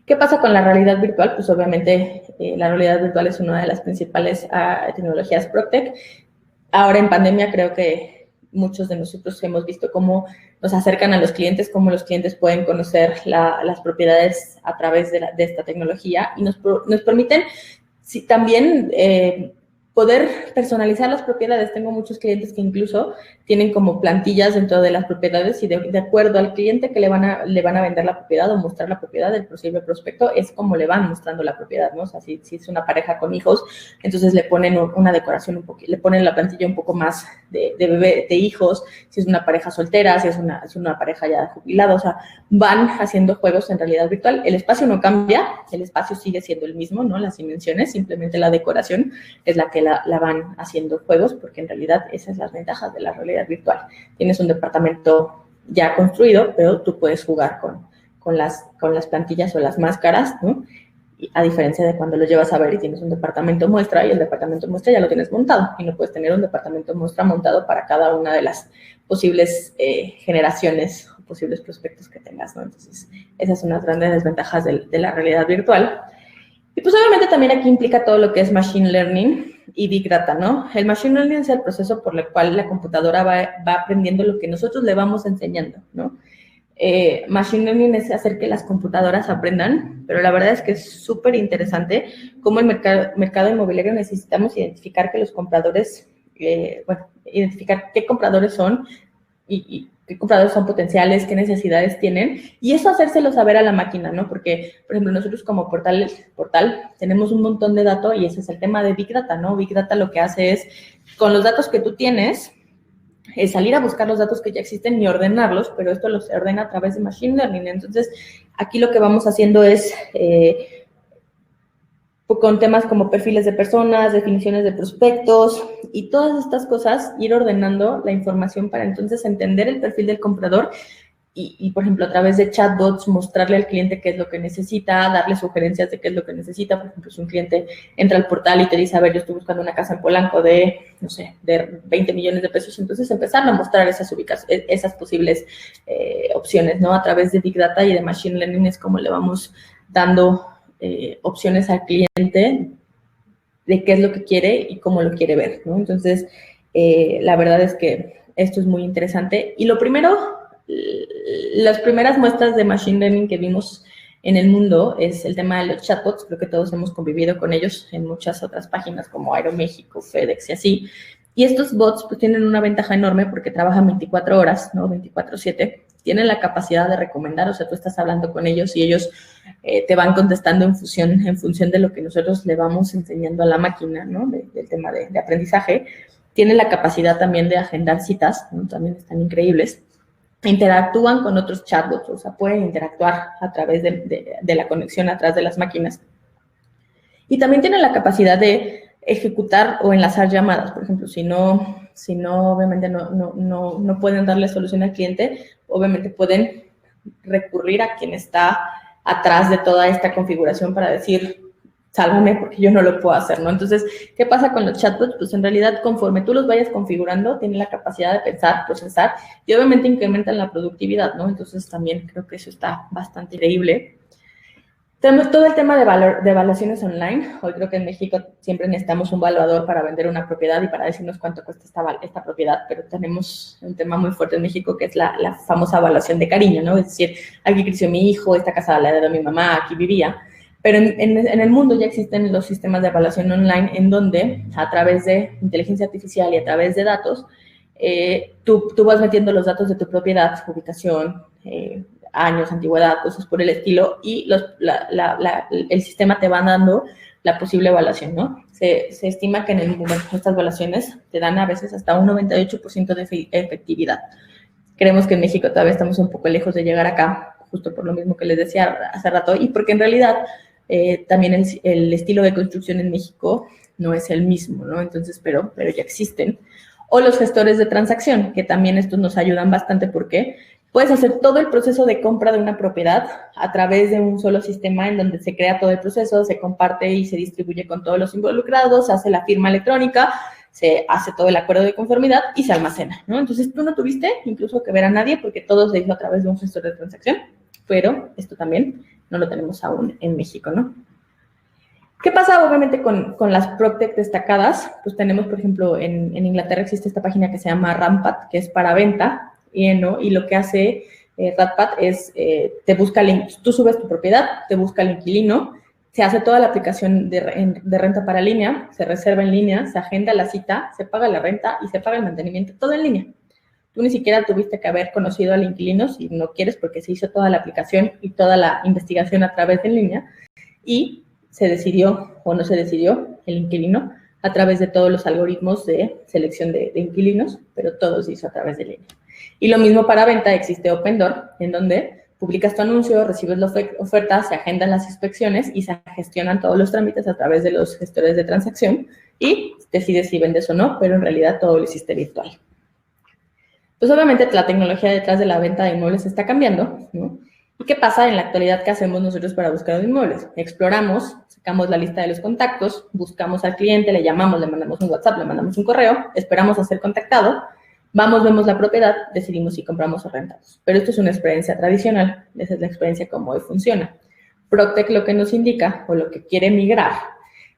¿Qué pasa con la realidad virtual? Pues obviamente la realidad virtual es una de las principales tecnologías PropTech. Ahora en pandemia creo que muchos de nosotros hemos visto cómo nos acercan a los clientes, cómo los clientes pueden conocer las propiedades a través de esta tecnología y nos permiten también poder personalizar las propiedades. Tengo muchos clientes que incluso tienen como plantillas dentro de las propiedades y de acuerdo al cliente que le van a vender la propiedad o mostrar la propiedad del posible prospecto, es como le van mostrando la propiedad, ¿no? O sea, si es una pareja con hijos, entonces le ponen una decoración un poquito, le ponen la plantilla un poco más de bebé, de hijos, si es una pareja soltera, si es una pareja ya jubilada, o sea, van haciendo juegos en realidad virtual. El espacio no cambia, el espacio sigue siendo el mismo, ¿no? Las dimensiones, simplemente la decoración es la que la van haciendo juegos, porque en realidad esas son las ventajas de la realidad virtual. Tienes un departamento ya construido, pero tú puedes jugar con las plantillas o las máscaras, ¿no? Y a diferencia de cuando lo llevas a ver y tienes un departamento muestra, y el departamento muestra ya lo tienes montado, y no puedes tener un departamento muestra montado para cada una de las posibles generaciones o posibles prospectos que tengas, ¿no? Entonces, esas son las grandes desventajas de la realidad virtual. Y pues obviamente también aquí implica todo lo que es Machine Learning y Big Data, ¿no? El Machine Learning es el proceso por el cual la computadora va aprendiendo lo que nosotros le vamos enseñando, ¿no? Machine Learning es hacer que las computadoras aprendan, pero la verdad es que es súper interesante cómo el mercado inmobiliario necesitamos identificar que los compradores, identificar qué compradores son y qué compradores son potenciales, qué necesidades tienen, y eso hacérselo saber a la máquina, ¿no? Porque, por ejemplo, nosotros como portal tenemos un montón de datos y ese es el tema de Big Data, ¿no? Big Data lo que hace es, con los datos que tú tienes, es salir a buscar los datos que ya existen y ordenarlos, pero esto los ordena a través de Machine Learning. Entonces, aquí lo que vamos haciendo es, con temas como perfiles de personas, definiciones de prospectos y todas estas cosas, ir ordenando la información para entonces entender el perfil del comprador y, por ejemplo, a través de chatbots, mostrarle al cliente qué es lo que necesita, darle sugerencias de qué es lo que necesita. Por ejemplo, si un cliente entra al portal y te dice, a ver, yo estoy buscando una casa en Polanco de, no sé, de 20 millones de pesos, entonces empezar a mostrar esas posibles opciones, ¿no? A través de Big Data y de Machine Learning es como le vamos dando opciones al cliente de qué es lo que quiere y cómo lo quiere ver, ¿no? Entonces, la verdad es que esto es muy interesante. Y lo primero, las primeras muestras de Machine Learning que vimos en el mundo es el tema de los chatbots. Creo que todos hemos convivido con ellos en muchas otras páginas como Aeroméxico, FedEx y así. Y estos bots pues tienen una ventaja enorme porque trabajan 24 horas, ¿no? 24/7. Tienen la capacidad de recomendar, o sea, tú estás hablando con ellos y ellos te van contestando en función de lo que nosotros le vamos enseñando a la máquina, ¿no? Del tema de aprendizaje. Tienen la capacidad también de agendar citas, ¿no? También están increíbles. Interactúan con otros chatbots, o sea, pueden interactuar a través de la conexión atrás de las máquinas. Y también tienen la capacidad de ejecutar o enlazar llamadas. Por ejemplo, si no obviamente no pueden darle solución al cliente, obviamente pueden recurrir a quien está atrás de toda esta configuración para decir, sálvame porque yo no lo puedo hacer, ¿no? Entonces, ¿qué pasa con los chatbots? Pues en realidad, conforme tú los vayas configurando, tienen la capacidad de pensar, procesar y obviamente incrementan la productividad, ¿no? Entonces, también creo que eso está bastante increíble. Tenemos todo el tema de evaluaciones online. Hoy creo que en México siempre necesitamos un valuador para vender una propiedad y para decirnos cuánto cuesta esta propiedad, pero tenemos un tema muy fuerte en México que es la famosa evaluación de cariño, ¿no? Es decir, aquí creció mi hijo, esta casa la heredó mi mamá, aquí vivía. Pero en el mundo ya existen los sistemas de evaluación online en donde a través de inteligencia artificial y a través de datos, tú vas metiendo los datos de tu propiedad, ubicación, años, antigüedad, cosas por el estilo, y el sistema te va dando la posible evaluación, ¿no? Se estima que en el momento estas evaluaciones te dan a veces hasta un 98% de efectividad. Creemos que en México todavía estamos un poco lejos de llegar acá, justo por lo mismo que les decía hace rato, y porque en realidad también el estilo de construcción en México no es el mismo, ¿no? Entonces, pero ya existen. O los gestores de transacción, que también estos nos ayudan bastante porque puedes hacer todo el proceso de compra de una propiedad a través de un solo sistema en donde se crea todo el proceso, se comparte y se distribuye con todos los involucrados, se hace la firma electrónica, se hace todo el acuerdo de conformidad y se almacena, ¿no? Entonces, tú no tuviste incluso que ver a nadie porque todo se hizo a través de un gestor de transacción, pero esto también no lo tenemos aún en México, ¿no? ¿Qué pasa, obviamente, con las PropTech destacadas? Pues tenemos, por ejemplo, en Inglaterra existe esta página que se llama Rampat, que es para venta, ¿no? Y lo que hace Rampat es, te busca, tú subes tu propiedad, te busca el inquilino, se hace toda la aplicación de renta para línea, se reserva en línea, se agenda la cita, se paga la renta y se paga el mantenimiento, todo en línea. Tú ni siquiera tuviste que haber conocido al inquilino si no quieres, porque se hizo toda la aplicación y toda la investigación a través de línea, y se decidió o no se decidió el inquilino a través de todos los algoritmos de selección de inquilinos, pero todo se hizo a través de línea. Y lo mismo para venta, existe Opendoor, en donde publicas tu anuncio, recibes la oferta, se agendan las inspecciones y se gestionan todos los trámites a través de los gestores de transacción y decides si vendes o no, pero en realidad todo lo hiciste virtual. Pues obviamente la tecnología detrás de la venta de inmuebles está cambiando, ¿no? ¿Y qué pasa en la actualidad? ¿Qué hacemos nosotros para buscar inmuebles? Exploramos, sacamos la lista de los contactos, buscamos al cliente, le llamamos, le mandamos un WhatsApp, le mandamos un correo, esperamos a ser contactado, vamos, vemos la propiedad, decidimos si compramos o rentamos. Pero esto es una experiencia tradicional, esa es la experiencia como hoy funciona. PropTech lo que nos indica o lo que quiere migrar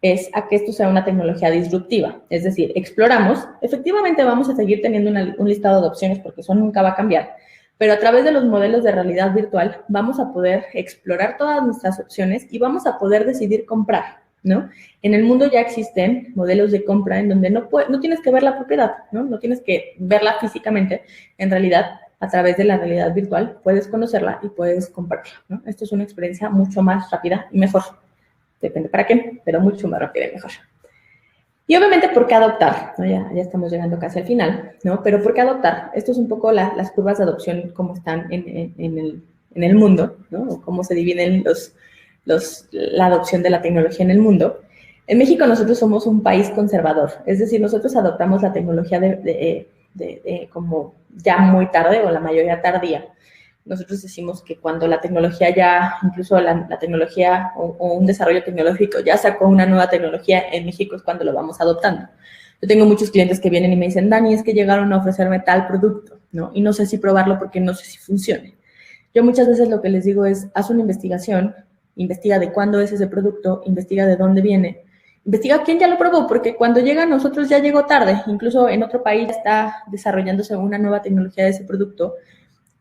es a que esto sea una tecnología disruptiva. Es decir, exploramos, efectivamente vamos a seguir teniendo un listado de opciones porque eso nunca va a cambiar, pero a través de los modelos de realidad virtual vamos a poder explorar todas nuestras opciones y vamos a poder decidir comprar, ¿no? En el mundo ya existen modelos de compra en donde no tienes que ver la propiedad, ¿no? No tienes que verla físicamente. En realidad, a través de la realidad virtual, puedes conocerla y puedes comprarla, ¿no? Esto es una experiencia mucho más rápida y mejor. Depende para qué, pero mucho más rápida y mejor. Y obviamente, ¿por qué adoptar? ¿No? Ya estamos llegando casi al final, ¿no? Pero ¿por qué adoptar? Esto es un poco las curvas de adopción, cómo están en el mundo, ¿no? O cómo se dividen la adopción de la tecnología en el mundo. En México nosotros somos un país conservador, es decir, nosotros adoptamos la tecnología como ya muy tarde o la mayoría tardía. Nosotros decimos que cuando la tecnología ya, incluso la tecnología o un desarrollo tecnológico ya sacó una nueva tecnología en México es cuando lo vamos adoptando. Yo tengo muchos clientes que vienen y me dicen, Dani, es que llegaron a ofrecerme tal producto, ¿no? Y no sé si probarlo porque no sé si funcione. Yo muchas veces lo que les digo es, haz una investigación, investiga de cuándo es ese producto, investiga de dónde viene, investiga quién ya lo probó, porque cuando llega a nosotros ya llegó tarde. Incluso en otro país está desarrollándose una nueva tecnología de ese producto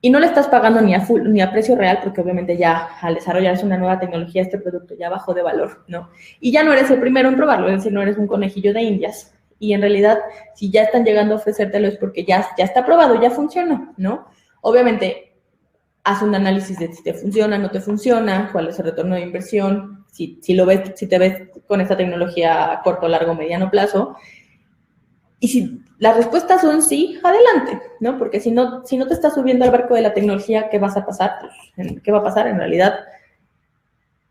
y no le estás pagando ni a precio real, porque obviamente ya al desarrollarse una nueva tecnología, este producto ya bajó de valor, ¿no? Y ya no eres el primero en probarlo, es decir, no eres un conejillo de indias. Y en realidad, si ya están llegando a ofrecértelo es porque ya está probado, ya funciona, ¿no? Obviamente, haz un análisis de si te funciona, no te funciona, cuál es el retorno de inversión, si te ves con esta tecnología a corto, largo, mediano plazo. Y si las respuestas son sí, adelante, ¿no? Porque si no te estás subiendo al barco de la tecnología, ¿qué vas a pasar? Pues, ¿qué va a pasar? En realidad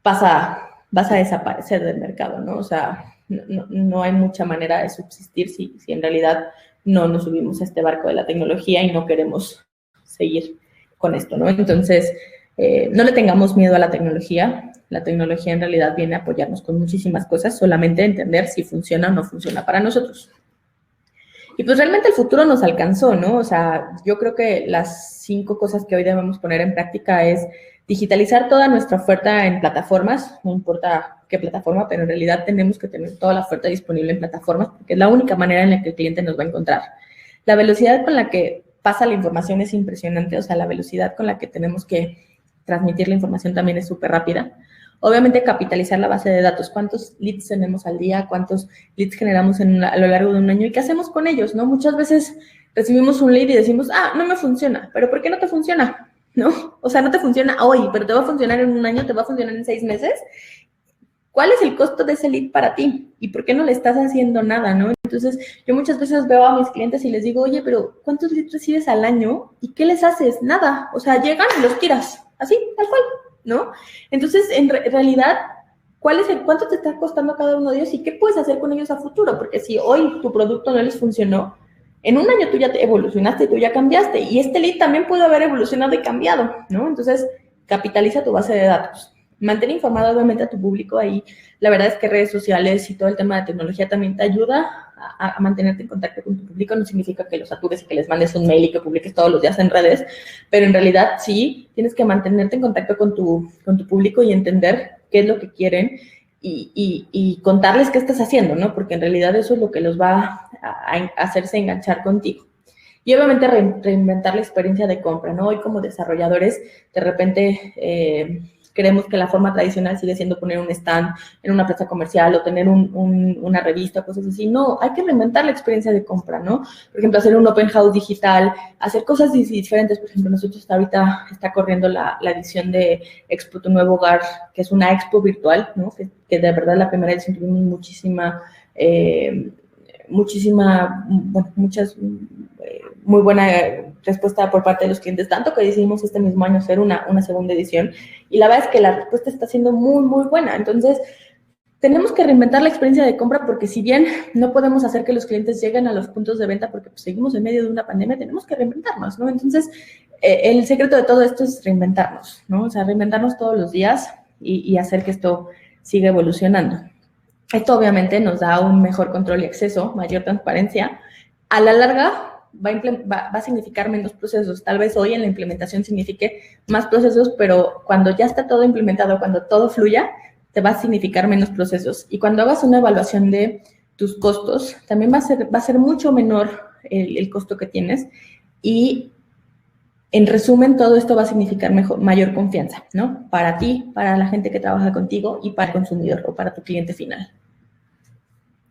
vas a desaparecer del mercado, ¿no? O sea, no hay mucha manera de subsistir si en realidad no nos subimos a este barco de la tecnología y no queremos seguir con esto, ¿no? Entonces, no le tengamos miedo a la tecnología. La tecnología en realidad viene a apoyarnos con muchísimas cosas, solamente entender si funciona o no funciona para nosotros. Y pues realmente el futuro nos alcanzó, ¿no? O sea, yo creo que las 5 cosas que hoy debemos poner en práctica es digitalizar toda nuestra oferta en plataformas, no importa qué plataforma, pero en realidad tenemos que tener toda la oferta disponible en plataformas porque es la única manera en la que el cliente nos va a encontrar. La velocidad con la que pasa la información es impresionante, o sea, la velocidad con la que tenemos que transmitir la información también es súper rápida. Obviamente capitalizar la base de datos, cuántos leads tenemos al día, cuántos leads generamos a lo largo de un año y qué hacemos con ellos, ¿no? Muchas veces recibimos un lead y decimos, no me funciona, pero ¿por qué no te funciona? ¿No? O sea, no te funciona hoy, pero te va a funcionar en un año, te va a funcionar en 6 meses. ¿Cuál es el costo de ese lead para ti? ¿Y por qué no le estás haciendo nada, no? Entonces, yo muchas veces veo a mis clientes y les digo, oye, pero ¿cuántos leads recibes al año? ¿Y qué les haces? Nada. O sea, llegan y los tiras. Así, tal cual, ¿no? Entonces, en realidad, ¿cuánto te está costando cada uno de ellos y qué puedes hacer con ellos a futuro? Porque si hoy tu producto no les funcionó, en un año tú ya te evolucionaste, tú ya cambiaste. Y este lead también puede haber evolucionado y cambiado, ¿no? Entonces, capitaliza tu base de datos. Mantén informado obviamente a tu público ahí. La verdad es que redes sociales y todo el tema de tecnología también te ayuda a mantenerte en contacto con tu público. No significa que los satures y que les mandes un mail y que publiques todos los días en redes, pero en realidad sí tienes que mantenerte en contacto con tu público y entender qué es lo que quieren y contarles qué estás haciendo, ¿no? Porque en realidad eso es lo que los va a hacerse enganchar contigo. Y obviamente reinventar la experiencia de compra, ¿no? Hoy como desarrolladores, de repente creemos que la forma tradicional sigue siendo poner un stand en una plaza comercial o tener una revista, cosas así. No, hay que reinventar la experiencia de compra, ¿no? Por ejemplo, hacer un open house digital, hacer cosas diferentes. Por ejemplo, nosotros ahorita está corriendo la edición de Expo Tu Nuevo Hogar, que es una expo virtual, ¿no? Que de verdad la primera edición tuvimos muy buena respuesta por parte de los clientes, tanto que decidimos este mismo año hacer una segunda edición, y la verdad es que la respuesta está siendo muy, muy buena. Entonces, tenemos que reinventar la experiencia de compra porque si bien no podemos hacer que los clientes lleguen a los puntos de venta porque pues, seguimos en medio de una pandemia, tenemos que reinventarnos, ¿no? Entonces, el secreto de todo esto es reinventarnos, ¿no? O sea, reinventarnos todos los días y hacer que esto siga evolucionando. Esto obviamente nos da un mejor control y acceso, mayor transparencia. A la larga va a significar menos procesos. Tal vez hoy en la implementación signifique más procesos, pero cuando ya está todo implementado, cuando todo fluya, te va a significar menos procesos. Y cuando hagas una evaluación de tus costos, también va a ser mucho menor el costo que tienes. Y en resumen, todo esto va a significar mayor confianza, ¿no? Para ti, para la gente que trabaja contigo y para el consumidor o para tu cliente final.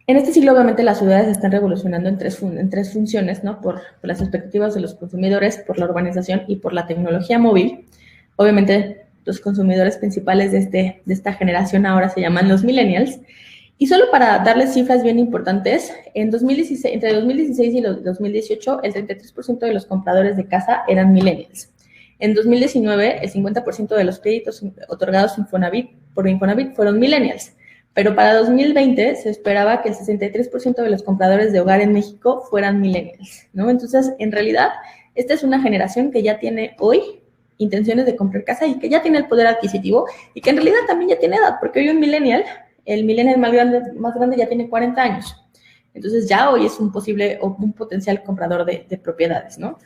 En este siglo, obviamente, las ciudades se están revolucionando en tres funciones, ¿no? Por las expectativas de los consumidores, por la urbanización y por la tecnología móvil. Obviamente, los consumidores principales de esta generación ahora se llaman los millennials. Y solo para darles cifras bien importantes, entre 2016 y 2018, el 33% de los compradores de casa eran millennials. En 2019, el 50% de los créditos otorgados por Infonavit fueron millennials. Pero para 2020 se esperaba que el 63% de los compradores de hogar en México fueran millennials, ¿no? Entonces, en realidad, esta es una generación que ya tiene hoy intenciones de comprar casa y que ya tiene el poder adquisitivo y que en realidad también ya tiene edad, porque hoy el millennial más grande ya tiene 40 años. Entonces, ya hoy es un potencial comprador de propiedades, ¿no?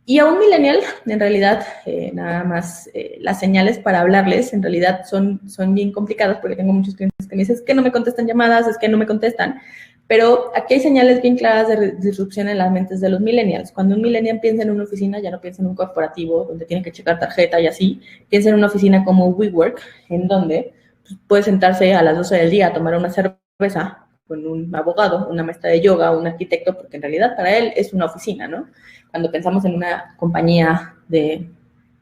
Y a un millennial, en realidad, nada más las señales para hablarles, en realidad son bien complicadas porque tengo muchos clientes que me dicen, es que no me contestan llamadas, es que no me contestan, pero aquí hay señales bien claras de disrupción en las mentes de los millennials. Cuando un millennial piensa en una oficina, ya no piensa en un corporativo donde tiene que checar tarjeta y así, piensa en una oficina como WeWork, en donde pues, puede sentarse a las 12 del día a tomar una cerveza con un abogado, una maestra de yoga, un arquitecto, porque en realidad para él es una oficina, ¿no? Cuando pensamos en una compañía de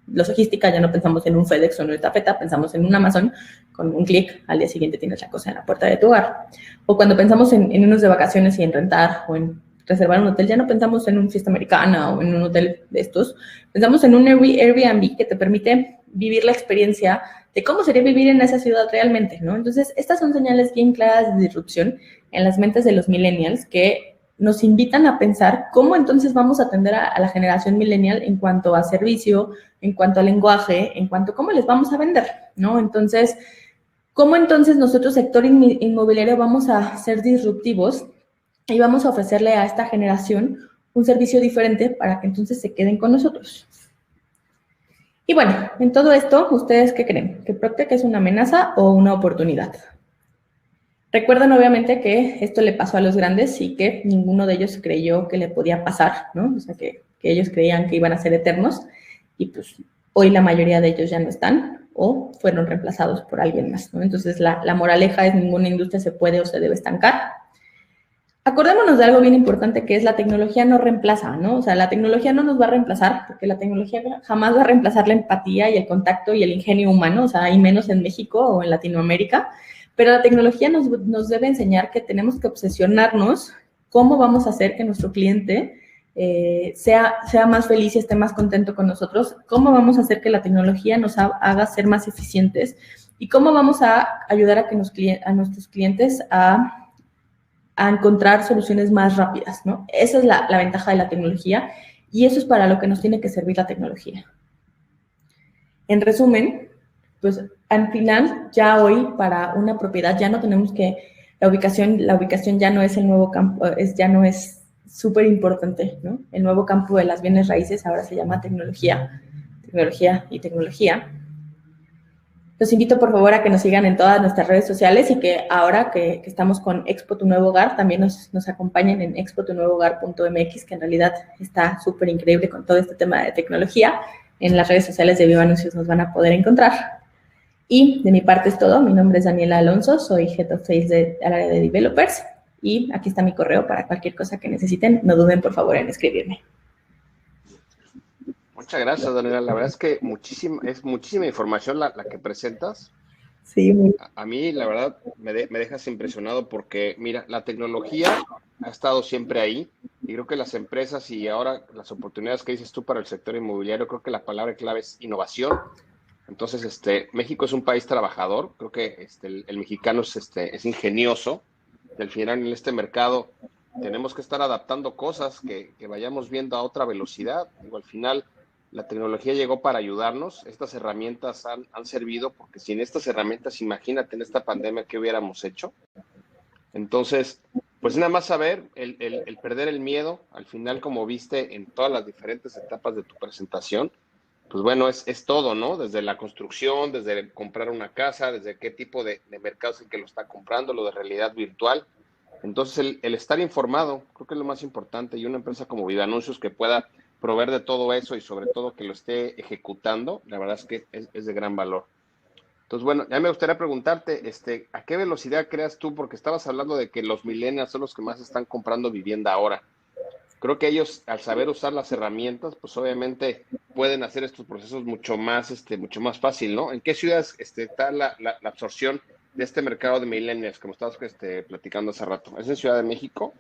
logística, ya no pensamos en un FedEx o en una estafeta, pensamos en un Amazon, con un clic, al día siguiente tienes la cosa en la puerta de tu hogar. O cuando pensamos en irnos de vacaciones y en rentar o en reservar un hotel, ya no pensamos en un fiesta americana o en un hotel de estos, pensamos en un Airbnb que te permite vivir la experiencia de cómo sería vivir en esa ciudad realmente, ¿no? Entonces, estas son señales bien claras de disrupción en las mentes de los millennials que nos invitan a pensar cómo entonces vamos a atender a la generación millennial en cuanto a servicio, en cuanto a lenguaje, en cuanto a cómo les vamos a vender, ¿no? Entonces, ¿cómo entonces nosotros, sector inmobiliario, vamos a ser disruptivos y vamos a ofrecerle a esta generación un servicio diferente para que entonces se queden con nosotros. Y bueno, en todo esto, ¿ustedes qué creen? ¿Que PropTech es una amenaza o una oportunidad? Recuerden obviamente que esto le pasó a los grandes y que ninguno de ellos creyó que le podía pasar, ¿no? O sea, que ellos creían que iban a ser eternos y pues hoy la mayoría de ellos ya no están o fueron reemplazados por alguien más, ¿no? Entonces la moraleja es ninguna industria se puede o se debe estancar. Acordémonos de algo bien importante que es la tecnología no reemplaza, ¿no? O sea, la tecnología no nos va a reemplazar porque la tecnología jamás va a reemplazar la empatía y el contacto y el ingenio humano, o sea, y menos en México o en Latinoamérica, pero la tecnología nos debe enseñar que tenemos que obsesionarnos cómo vamos a hacer que nuestro cliente sea más feliz y esté más contento con nosotros, cómo vamos a hacer que la tecnología nos haga ser más eficientes y cómo vamos a ayudar a nuestros clientes a encontrar soluciones más rápidas, ¿no? Esa es la ventaja de la tecnología y eso es para lo que nos tiene que servir la tecnología. En resumen, pues al final, ya hoy para una propiedad ya no tenemos que, la ubicación ya no es el nuevo campo, ya no es súper importante, ¿no? El nuevo campo de las bienes raíces ahora se llama tecnología. Los invito, por favor, a que nos sigan en todas nuestras redes sociales y que ahora que estamos con Expo Tu Nuevo Hogar, también nos acompañen en expotunuevohogar.mx, que en realidad está súper increíble con todo este tema de tecnología. En las redes sociales de Viva Anuncios nos van a poder encontrar. Y de mi parte es todo. Mi nombre es Daniela Alonso, soy Head of Sales del área de Developers. Y aquí está mi correo para cualquier cosa que necesiten. No duden, por favor, en escribirme. Muchas gracias, Daniela. La verdad es que es muchísima información la que presentas. Sí, a mí, la verdad, me dejas impresionado porque, mira, la tecnología ha estado siempre ahí y creo que las empresas y ahora las oportunidades que dices tú para el sector inmobiliario, creo que la palabra clave es innovación. Entonces, México es un país trabajador, creo que el mexicano es ingenioso y al final en este mercado tenemos que estar adaptando cosas que vayamos viendo a otra velocidad. Digo, al final la tecnología llegó para ayudarnos, estas herramientas han servido, porque sin estas herramientas, imagínate en esta pandemia qué hubiéramos hecho. Entonces, pues nada más saber, el perder el miedo, al final como viste en todas las diferentes etapas de tu presentación, pues bueno, es todo, ¿no? Desde la construcción, desde comprar una casa, desde qué tipo de mercado es el que lo está comprando, lo de realidad virtual. Entonces, el estar informado, creo que es lo más importante, y una empresa como Viva Anuncios que pueda proveer de todo eso y sobre todo que lo esté ejecutando, la verdad es que es de gran valor. Entonces, bueno, ya me gustaría preguntarte, ¿a qué velocidad creas tú? Porque estabas hablando de que los millennials son los que más están comprando vivienda ahora. Creo que ellos, al saber usar las herramientas, pues obviamente pueden hacer estos procesos mucho más fácil, ¿no? ¿En qué ciudades está la absorción de este mercado de millennials, como estabas platicando hace rato? ¿Es en Ciudad de México?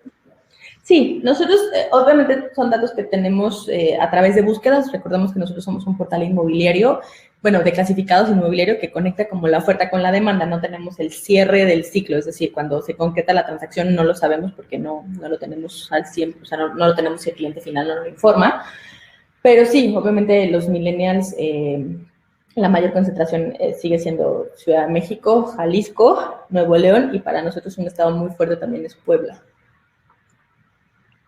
Sí, nosotros obviamente son datos que tenemos a través de búsquedas. Recordemos que nosotros somos un portal inmobiliario, bueno, de clasificados inmobiliario que conecta como la oferta con la demanda. No tenemos el cierre del ciclo, es decir, cuando se concreta la transacción no lo sabemos porque no lo tenemos al 100%, o sea, no lo tenemos si el cliente final no lo informa. Pero sí, obviamente los millennials, la mayor concentración sigue siendo Ciudad de México, Jalisco, Nuevo León y para nosotros un estado muy fuerte también es Puebla.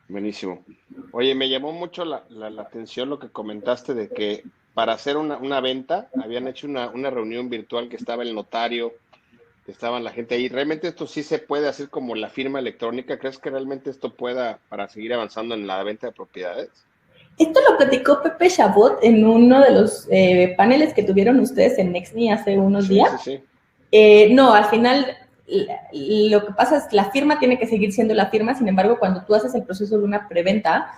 Buenísimo. Oye, me llamó mucho la atención lo que comentaste de que para hacer una venta habían hecho una reunión virtual que estaba el notario, que estaban la gente ahí. ¿Realmente esto sí se puede hacer como la firma electrónica? ¿Crees que realmente esto pueda para seguir avanzando en la venta de propiedades? Esto lo platicó Pepe Chabot en uno de los paneles que tuvieron ustedes en Nextme hace unos días. Sí. No, al final lo que pasa es que la firma tiene que seguir siendo la firma, sin embargo, cuando tú haces el proceso de una preventa,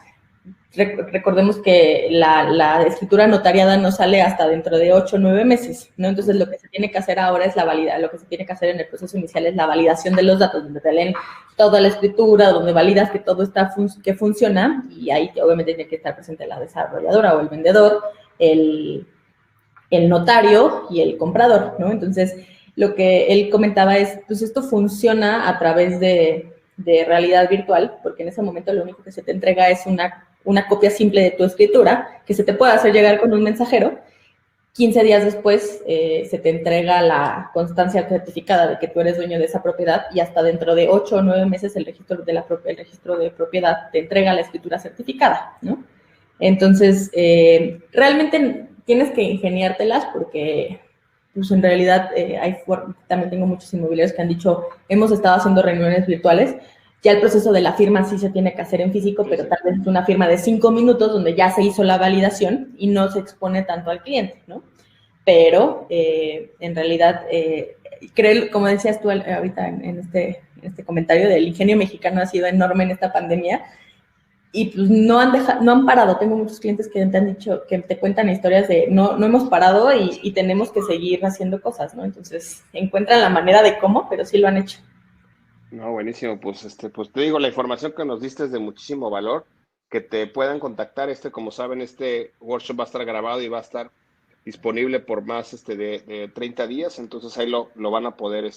recordemos que la escritura notariada no sale hasta dentro de 8 o 9 meses, ¿no? Entonces, lo que se tiene que hacer ahora es lo que se tiene que hacer en el proceso inicial es la validación de los datos, donde te leen toda la escritura, donde validas que todo está que funciona, y ahí obviamente tiene que estar presente la desarrolladora o el vendedor, el notario y el comprador, ¿no? Entonces, lo que él comentaba es, pues esto funciona a través de realidad virtual, porque en ese momento lo único que se te entrega es una copia simple de tu escritura, que se te puede hacer llegar con un mensajero, 15 días después se te entrega la constancia certificada de que tú eres dueño de esa propiedad y hasta dentro de 8 o 9 meses el registro de propiedad te entrega la escritura certificada, ¿no? Entonces, realmente tienes que ingeniártelas porque, pues en realidad, también tengo muchos inmobiliarios que han dicho, hemos estado haciendo reuniones virtuales, ya el proceso de la firma sí se tiene que hacer en físico, pero tal vez es una firma de 5 minutos donde ya se hizo la validación y no se expone tanto al cliente, ¿no? Pero en realidad, creo, como decías tú ahorita en este comentario, del ingenio mexicano ha sido enorme en esta pandemia y pues no han parado. Tengo muchos clientes que te han dicho, que te cuentan historias de no hemos parado y tenemos que seguir haciendo cosas, ¿no? Entonces encuentran la manera de cómo, pero sí lo han hecho. No, buenísimo. Pues te digo, la información que nos diste es de muchísimo valor. Que te puedan contactar. Como saben, este workshop va a estar grabado y va a estar disponible por más de 30 días. Entonces ahí lo van a poder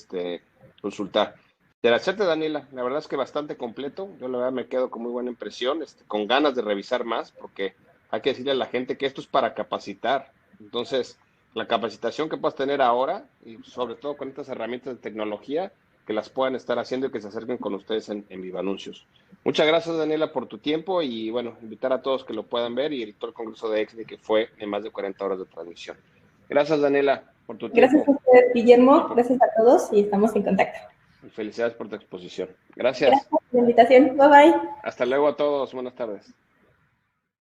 consultar. De la chat, Daniela, la verdad es que bastante completo. Yo la verdad me quedo con muy buena impresión, con ganas de revisar más, porque hay que decirle a la gente que esto es para capacitar. Entonces, la capacitación que puedas tener ahora, y sobre todo con estas herramientas de tecnología, que las puedan estar haciendo y que se acerquen con ustedes en Viva Anuncios. Muchas gracias, Daniela, por tu tiempo y, bueno, invitar a todos que lo puedan ver y todo el Congreso de EXNI, que fue en más de 40 horas de transmisión. Gracias, Daniela, por tu Gracias a tiempo. usted, Guillermo. Gracias a todos y estamos en contacto. Y felicidades por tu exposición. Gracias. Gracias por la invitación. Bye, bye. Hasta luego a todos. Buenas tardes.